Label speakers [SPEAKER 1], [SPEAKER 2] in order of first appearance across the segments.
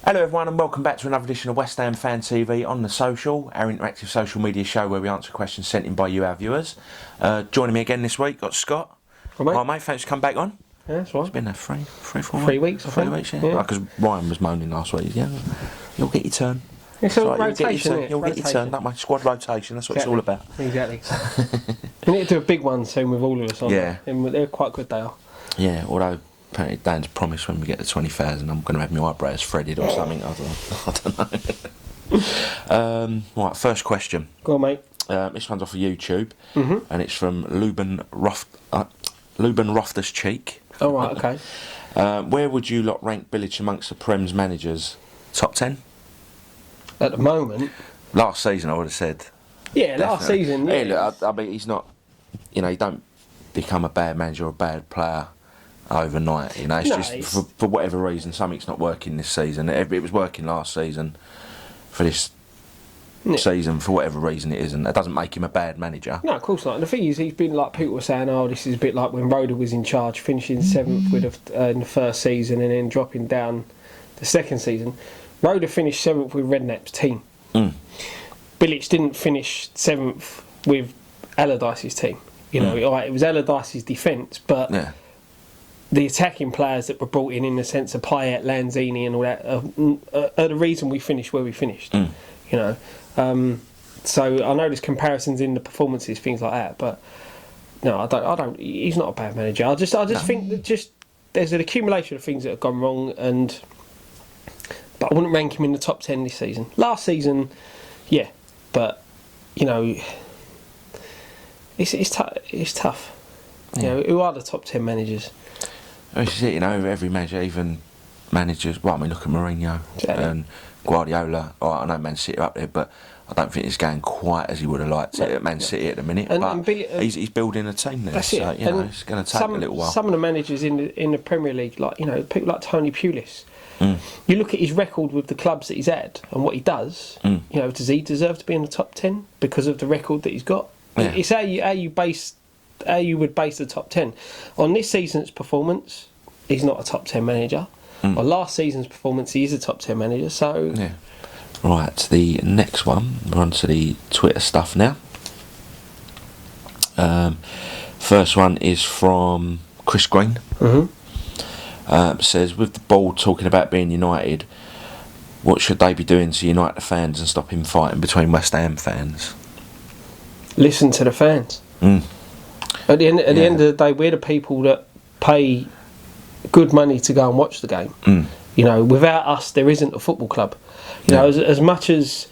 [SPEAKER 1] Hello everyone and welcome back to another edition of West Ham Fan TV on the Social, our interactive social media show where we answer questions sent in by you, our viewers. Joining me again this week, got Scott.
[SPEAKER 2] Well, mate.
[SPEAKER 1] Hi mate, thanks for coming back on.
[SPEAKER 2] Yeah, that's right.
[SPEAKER 1] It's been 4
[SPEAKER 2] 3 weeks, I think.
[SPEAKER 1] 3 weeks, yeah. Because Ryan was moaning last week, yeah. You'll get your turn.
[SPEAKER 2] It's a
[SPEAKER 1] Right,
[SPEAKER 2] rotation,
[SPEAKER 1] you'll get your turn, that my squad rotation, that's what it's all about.
[SPEAKER 2] Exactly. We need to do a big one soon with all of us on.
[SPEAKER 1] Yeah.
[SPEAKER 2] And they're quite good, they are.
[SPEAKER 1] Yeah, although apparently Dan's promised when we get to 20,000 I'm going to have my eyebrows threaded or something, I don't know. Right, first question.
[SPEAKER 2] Go on, mate.
[SPEAKER 1] This one's off of YouTube, and it's from Leuben Loftus-Cheek.
[SPEAKER 2] Oh, right, okay.
[SPEAKER 1] Where would you lot rank Bilic amongst the Prem's managers? Top 10?
[SPEAKER 2] At the moment.
[SPEAKER 1] Last season, I would have said.
[SPEAKER 2] Yeah,
[SPEAKER 1] Definitely.
[SPEAKER 2] last season. Yeah.
[SPEAKER 1] Hey, look, I mean, he's not. You don't become a bad manager or a bad player overnight. It's just for whatever reason something's not working this season. It was working last season. For this season, for whatever reason it isn't. That doesn't make him a bad manager.
[SPEAKER 2] No, of course not. And the thing is, he's been like people were saying, oh, this is a bit like when Roda was in charge, finishing seventh in the first season and then dropping down the second season. Roda finished seventh with Redknapp's team. Bilic didn't finish seventh with Allardyce's team. It was Allardyce's defence, but the attacking players that were brought in the sense of Payet, Lanzini and all that are the reason we finished where we finished. So I know there's comparisons in the performances, things like that, but no, I don't. He's not a bad manager. I just think that there's an accumulation of things that have gone wrong, but I wouldn't rank him in the top 10 this season. Last season, yeah, but it's tough.
[SPEAKER 1] Yeah.
[SPEAKER 2] Who are the top 10 managers?
[SPEAKER 1] This is it, every manager, even managers. Well, I mean, look at Mourinho and Guardiola. I know Man City are up there, but I don't think it's going quite as he would have liked it at Man City at the minute. But he's building a team there, so it's going to take a little while.
[SPEAKER 2] Some of the managers in the Premier League, like people like Tony Pulis. You look at his record with the clubs that he's had and what he does. Does he deserve to be in the top 10 because of the record that he's got? Yeah. It's how you would base the top 10 on this season's performance. He's not a top 10 manager. On last season's performance, he is a top 10 manager. So
[SPEAKER 1] yeah. Right, the next one. We're on to the Twitter stuff now. First one is from Chris Green. Says, with the ball talking about being united, what should they be doing to unite the fans and stop him fighting between West Ham fans?
[SPEAKER 2] Listen to the fans. At the end of the day, we're the people that pay good money to go and watch the game. Without us, there isn't a football club. As much as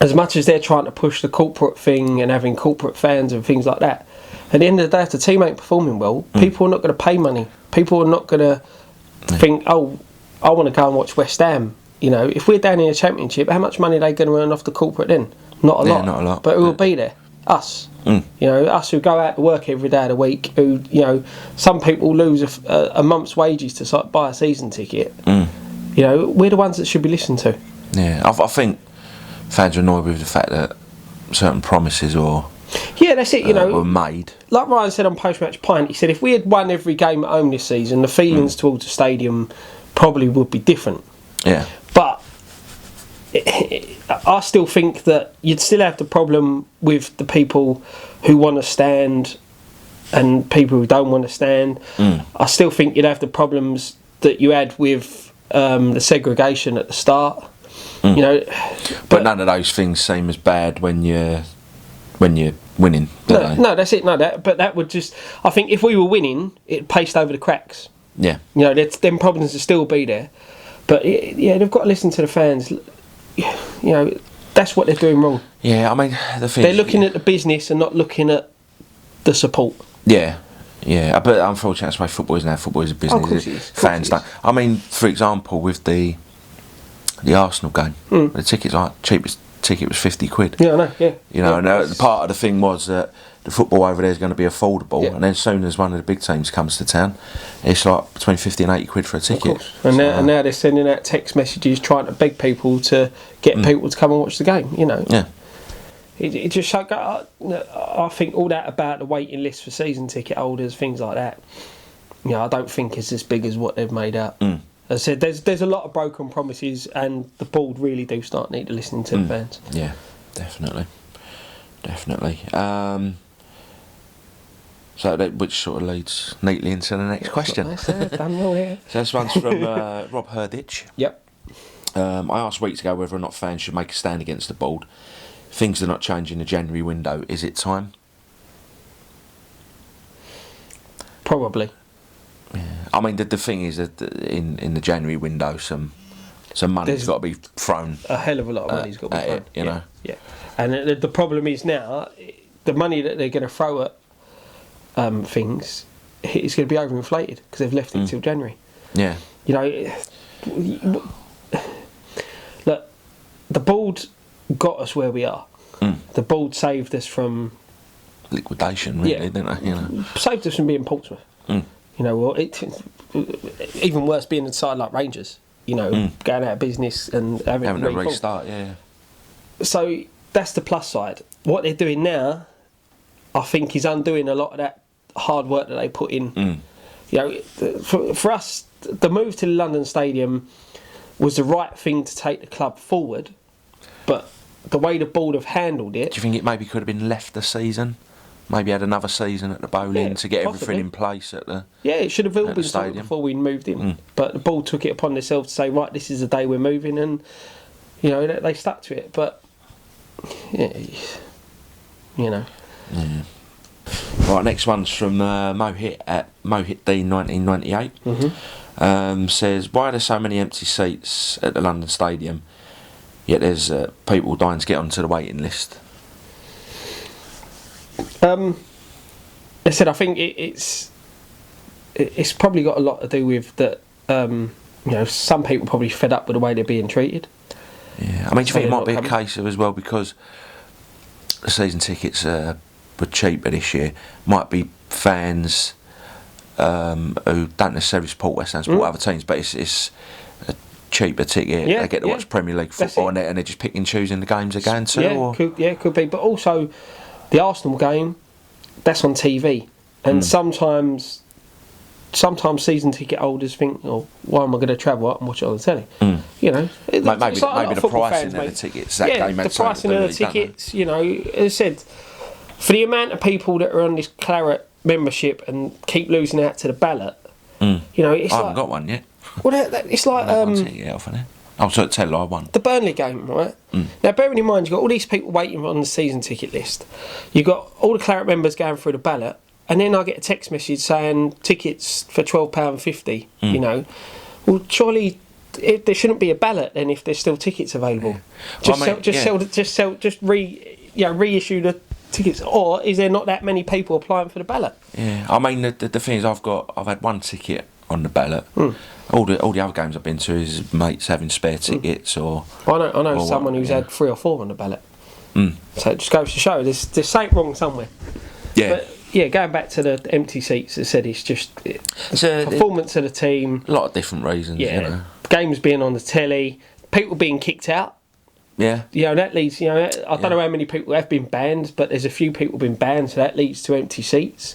[SPEAKER 2] they're trying to push the corporate thing and having corporate fans and things like that, at the end of the day, if the team ain't performing well, people are not going to pay money. People are not going to think, oh, I want to go and watch West Ham. If we're down in the Championship, how much money are they going to earn off the corporate then? Not a lot.
[SPEAKER 1] Not a lot.
[SPEAKER 2] But who will be there? Us. Us who go out to work every day of the week, who, some people lose a month's wages to buy a season ticket. We're the ones that should be listened to.
[SPEAKER 1] Yeah, I think fans are annoyed with the fact that certain promises
[SPEAKER 2] that's it,
[SPEAKER 1] were made.
[SPEAKER 2] Like Ryan said on post-match pint, he said if we had won every game at home this season, the feelings towards the stadium probably would be different.
[SPEAKER 1] Yeah.
[SPEAKER 2] But I still think that you'd still have the problem with the people who want to stand and people who don't want to stand. I still think you'd have the problems that you had with the segregation at the start.
[SPEAKER 1] But none of those things seem as bad when you're winning.
[SPEAKER 2] No, that's it. But that would just. I think if we were winning, it paced over the cracks.
[SPEAKER 1] Yeah.
[SPEAKER 2] Them problems would still be there. But they've got to listen to the fans. That's what they're doing wrong.
[SPEAKER 1] Yeah, I mean,
[SPEAKER 2] they're looking at the business and not looking at the support.
[SPEAKER 1] Yeah, but unfortunately that's why football is now. Football is a business.
[SPEAKER 2] Of course it is.
[SPEAKER 1] Fans don't. I mean, for example, with the Arsenal game, the tickets cheapest ticket was £50.
[SPEAKER 2] Yeah, I know. Yeah.
[SPEAKER 1] And part of the thing was that the football over there is going to be affordable, and then as soon as one of the big teams comes to town, it's like between £50 and £80 for a ticket.
[SPEAKER 2] Of course. And now they're sending out text messages trying to beg people to get people to come and watch the game.
[SPEAKER 1] Yeah.
[SPEAKER 2] It just shows. I think all that about the waiting list for season ticket holders, things like that. I don't think it's as big as what they've made out. As I said, there's a lot of broken promises, and the board really do need to listen to the fans.
[SPEAKER 1] Yeah, definitely. So which sort of leads neatly into the next question.
[SPEAKER 2] Done well here.
[SPEAKER 1] So this one's from Rob Herditch.
[SPEAKER 2] Yep.
[SPEAKER 1] I asked weeks ago whether or not fans should make a stand against the board. Things are not changing in the January window. Is it time?
[SPEAKER 2] Probably.
[SPEAKER 1] Yeah. I mean, the thing is that in the January window, some money's got to be thrown.
[SPEAKER 2] A hell of a lot of money's got to be thrown.
[SPEAKER 1] You know.
[SPEAKER 2] Yeah. And the problem is now, the money that they're going to throw at things is going to be overinflated because they've left it till January.
[SPEAKER 1] Yeah.
[SPEAKER 2] You know, look, the board got us where we are. The board saved us from
[SPEAKER 1] liquidation, really, didn't they? You know,
[SPEAKER 2] saved us from being Portsmouth. You know, well, even worse, being a side like Rangers. You know, going out of business and having
[SPEAKER 1] to restart. Yeah. So
[SPEAKER 2] that's the plus side. What they're doing now, I think, is undoing a lot of that hard work that they put in. You know, for us, the move to the London Stadium was the right thing to take the club forward, but the way the board have handled it...
[SPEAKER 1] Do you think it maybe could have been left the season? Maybe had another season at the Bowling to get
[SPEAKER 2] possibly.
[SPEAKER 1] everything in place at the
[SPEAKER 2] Yeah, it should have all been
[SPEAKER 1] stadium
[SPEAKER 2] sorted before we moved in. But the board took it upon themselves to say, right, this is the day we're moving, and, you know, they stuck to it. But, yeah, you know...
[SPEAKER 1] Yeah. Right, next one's from Mohit at MohitD1998. Says, why are there so many empty seats at the London Stadium, yet there's people dying to get onto the waiting list?
[SPEAKER 2] I said, I think it's probably got a lot to do with that. You know, some people probably fed up with the way they're being treated.
[SPEAKER 1] Yeah, I mean, do you think it might be a case of as well because the season tickets were cheaper this year? Might be fans who don't necessarily support West Ham, support other teams, but it's a cheaper ticket. They get to watch Premier League football and they're just picking and choosing the games they're going to.
[SPEAKER 2] Yeah, could be. But also, the Arsenal game, that's on TV, and sometimes season ticket holders think, "Oh, why am I going to travel up and watch it on the telly?" You know,
[SPEAKER 1] maybe the pricing of the tickets. That game
[SPEAKER 2] the pricing of the tickets. You know, as I said, for the amount of people that are on this Claret membership and keep losing out to the ballot, you know, it's
[SPEAKER 1] I haven't got one yet.
[SPEAKER 2] Well, it's like
[SPEAKER 1] so tell I won
[SPEAKER 2] the Burnley game, right? Now, bearing in mind, you've got all these people waiting on the season ticket list. You've got all the Claret members going through the ballot, and then I get a text message saying tickets for £12.50. You know, well, surely there shouldn't be a ballot then if there's still tickets available. Reissue the tickets, or is there not that many people applying for the ballot?
[SPEAKER 1] Yeah, I mean the thing is, I've had one ticket on the ballot. All the other games I've been to is mates having spare tickets or.
[SPEAKER 2] I know someone who's had 3 or 4 on the ballot. So it just goes to show there's something wrong somewhere.
[SPEAKER 1] Yeah.
[SPEAKER 2] But yeah, going back to the empty seats, as I said, it's just the performance of the team.
[SPEAKER 1] A lot of different reasons.
[SPEAKER 2] Yeah,
[SPEAKER 1] you know.
[SPEAKER 2] Games being on the telly, people being kicked out.
[SPEAKER 1] Yeah.
[SPEAKER 2] You know, that leads, I don't know how many people have been banned, but there's a few people been banned, so that leads to empty seats.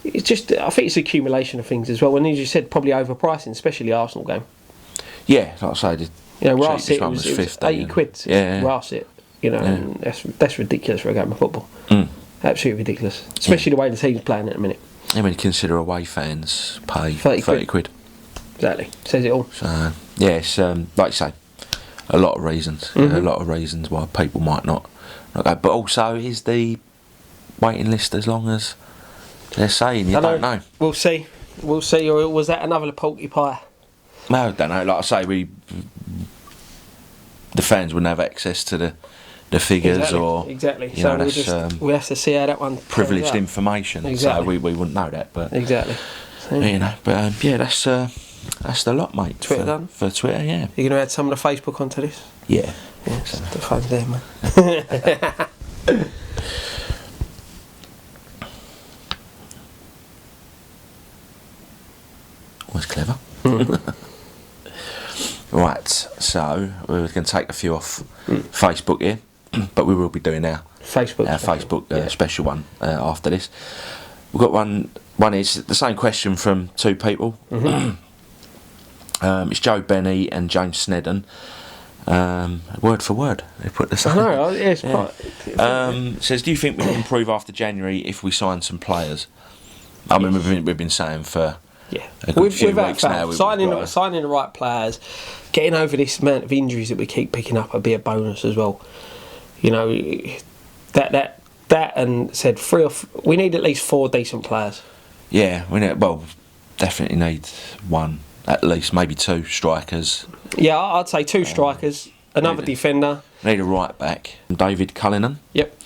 [SPEAKER 2] It's just, I think it's accumulation of things as well. And as you said, probably overpricing, especially the Arsenal game.
[SPEAKER 1] Yeah, like I say,
[SPEAKER 2] Rars it was 80 quid.
[SPEAKER 1] Yeah.
[SPEAKER 2] Rars it, and that's ridiculous for a game of football. Absolutely ridiculous, especially the way the team's playing at the minute.
[SPEAKER 1] And when you consider away fans pay 30 quid.
[SPEAKER 2] Exactly, says it all.
[SPEAKER 1] So, yes, like you say, a lot of reasons. A lot of reasons why people might not go. But also, is the waiting list as long as they're saying? You don't know.
[SPEAKER 2] We'll see. Or was that another porky pie?
[SPEAKER 1] No, I don't know. Like I say, the fans wouldn't have access to the figures
[SPEAKER 2] exactly.
[SPEAKER 1] So
[SPEAKER 2] we have to see how that one
[SPEAKER 1] privileged information.
[SPEAKER 2] Exactly.
[SPEAKER 1] So we wouldn't know that. But
[SPEAKER 2] exactly. So,
[SPEAKER 1] that's the lot, mate.
[SPEAKER 2] Twitter done
[SPEAKER 1] for Twitter. Yeah.
[SPEAKER 2] You're gonna add some of the Facebook onto this.
[SPEAKER 1] Yeah.
[SPEAKER 2] So the phone's there, man.
[SPEAKER 1] Was clever. Right, so we're going to take a few off Facebook here, but we will be doing our Facebook special one after this. We've got one is the same question from 2 people. It's Joe Benny and James Snedden. Word for word, they put the same.
[SPEAKER 2] I know, it's
[SPEAKER 1] Says, do you think we can improve after January if we sign some players? I mean, we've been saying for a good few weeks now.
[SPEAKER 2] Signing the right players, getting over this amount of injuries that we keep picking up would be a bonus as well. You know, that and said we need at least 4 decent players.
[SPEAKER 1] Yeah, definitely need one, at least, maybe 2 strikers.
[SPEAKER 2] Yeah, I'd say 2 strikers, another defender.
[SPEAKER 1] Need a right back. David Cullinan.
[SPEAKER 2] Yep.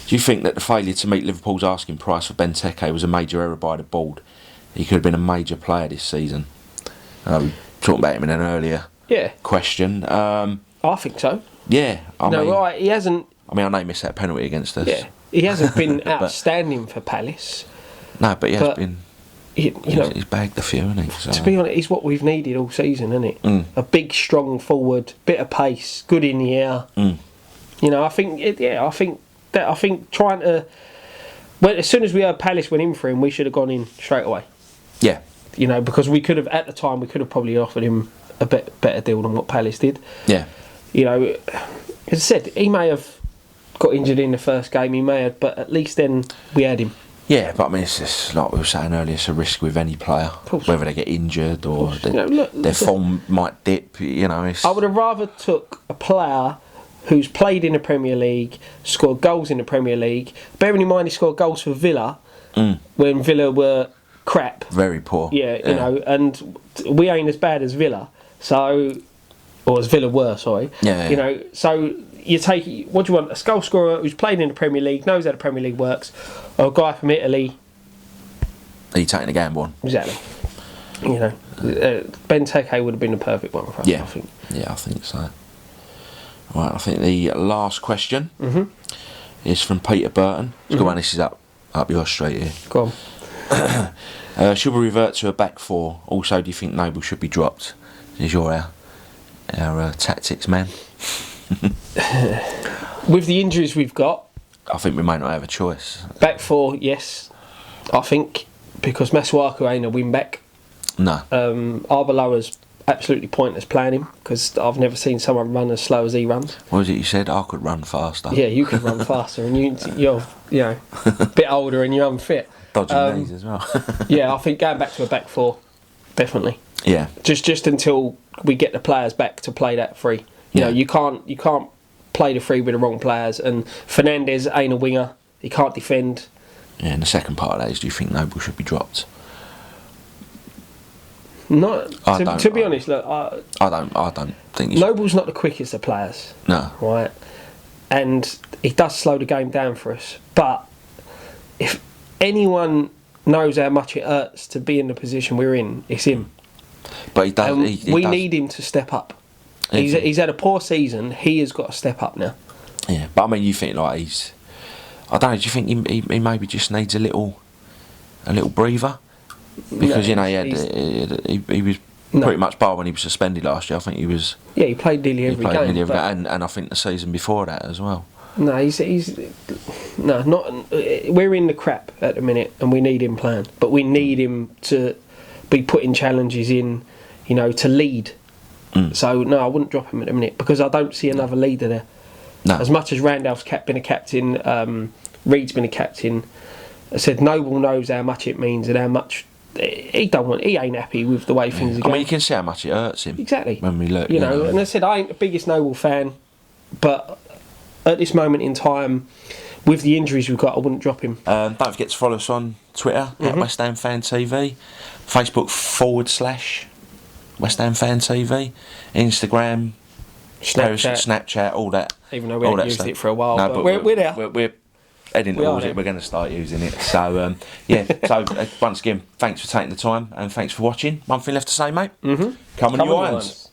[SPEAKER 1] Do you think that the failure to meet Liverpool's asking price for Benteke was a major error by the board? He could have been a major player this season. Talking about him in an earlier question.
[SPEAKER 2] I think so.
[SPEAKER 1] Yeah.
[SPEAKER 2] Right, he hasn't...
[SPEAKER 1] I mean, I know he missed that penalty against us.
[SPEAKER 2] Yeah, he hasn't been outstanding for Palace.
[SPEAKER 1] No, but he has been... he's bagged a few, hasn't he? So.
[SPEAKER 2] To be honest, he's what we've needed all season, isn't it? A big, strong forward, bit of pace, good in the air. You know, I think trying to... Well, as soon as we heard Palace went in for him, we should have gone in straight away.
[SPEAKER 1] Yeah.
[SPEAKER 2] You know, because we could have, at the time, probably offered him a bit better deal than what Palace did.
[SPEAKER 1] Yeah.
[SPEAKER 2] You know, as I said, he may have got injured in the first game, he may have, but at least then we had him.
[SPEAKER 1] Yeah, but I mean, it's just like we were saying earlier, it's a risk with any player, whether they get injured or their form might dip. You know,
[SPEAKER 2] I would have rather took a player who's played in the Premier League, scored goals in the Premier League. Bearing in mind he scored goals for Villa when Villa were crap,
[SPEAKER 1] very poor.
[SPEAKER 2] Yeah, you know, and we ain't as bad as Villa, or as Villa were. Sorry.
[SPEAKER 1] Yeah.
[SPEAKER 2] You know, so. You take, what do you want, a goal scorer who's played in the Premier League, knows how the Premier League works, or a guy from Italy.
[SPEAKER 1] Are you taking a gamble on?
[SPEAKER 2] Exactly. You know, Benteke would have been the perfect one for us, I think.
[SPEAKER 1] Yeah, I think so. Right, I think the last question is from Peter Burton. It's good one, this is up your street here.
[SPEAKER 2] Go
[SPEAKER 1] on. Should we revert to a back 4? Also, do you think Noble should be dropped? Is your our tactics man?
[SPEAKER 2] With the injuries we've got,
[SPEAKER 1] I think we may not have a choice.
[SPEAKER 2] Back 4, yes, I think, because Masuaku ain't a win back.
[SPEAKER 1] No.
[SPEAKER 2] Arbeloa's absolutely pointless playing him because I've never seen someone run as slow as he runs.
[SPEAKER 1] What was it you said? I could run faster.
[SPEAKER 2] Yeah, you could run faster, and you're a bit older and you're unfit.
[SPEAKER 1] Dodgy knees as well.
[SPEAKER 2] Yeah, I think going back to a back 4, definitely.
[SPEAKER 1] Yeah.
[SPEAKER 2] Just until we get the players back to play that free. You know, you can't play the free with the wrong players, and Fernandes ain't a winger. He can't defend.
[SPEAKER 1] Yeah, and the second part of that is, do you think Noble should be dropped?
[SPEAKER 2] To be honest, look,
[SPEAKER 1] I don't think
[SPEAKER 2] Noble's not the quickest of players.
[SPEAKER 1] No.
[SPEAKER 2] Right, and he does slow the game down for us. But if anyone knows how much it hurts to be in the position we're in, it's him.
[SPEAKER 1] But he does.
[SPEAKER 2] We need him to step up. He's had a poor season. He has got to step up now.
[SPEAKER 1] Yeah, but I mean, you think like I don't know. Do you think he maybe just needs a little breather? Because he was pretty much bar when he was suspended last year. I think he was.
[SPEAKER 2] Yeah, he played nearly every game.
[SPEAKER 1] And I think the season before that as well.
[SPEAKER 2] No, not. We're in the crap at the minute, and we need him playing. But we need him to be putting challenges in, you know, to lead. So no, I wouldn't drop him at the minute because I don't see another leader there.
[SPEAKER 1] No.
[SPEAKER 2] As much as Randall's been a captain, Reed's been a captain. I said Noble knows how much it means and how much he ain't happy with the way things are going.
[SPEAKER 1] I mean, you can see how much it hurts him.
[SPEAKER 2] Exactly.
[SPEAKER 1] When we look,
[SPEAKER 2] you know. And I said I ain't the biggest Noble fan, but at this moment in time, with the injuries we've got, I wouldn't drop him.
[SPEAKER 1] Don't forget to follow us on Twitter at West Ham Fan TV, Facebook /West Ham Fan TV, Instagram, Snapchat, all that.
[SPEAKER 2] Even though we haven't used it for a while, but we're there.
[SPEAKER 1] We're heading towards it. We're going to start using it. So once again, thanks for taking the time and thanks for watching. One thing left to say, mate. Come on, you irons.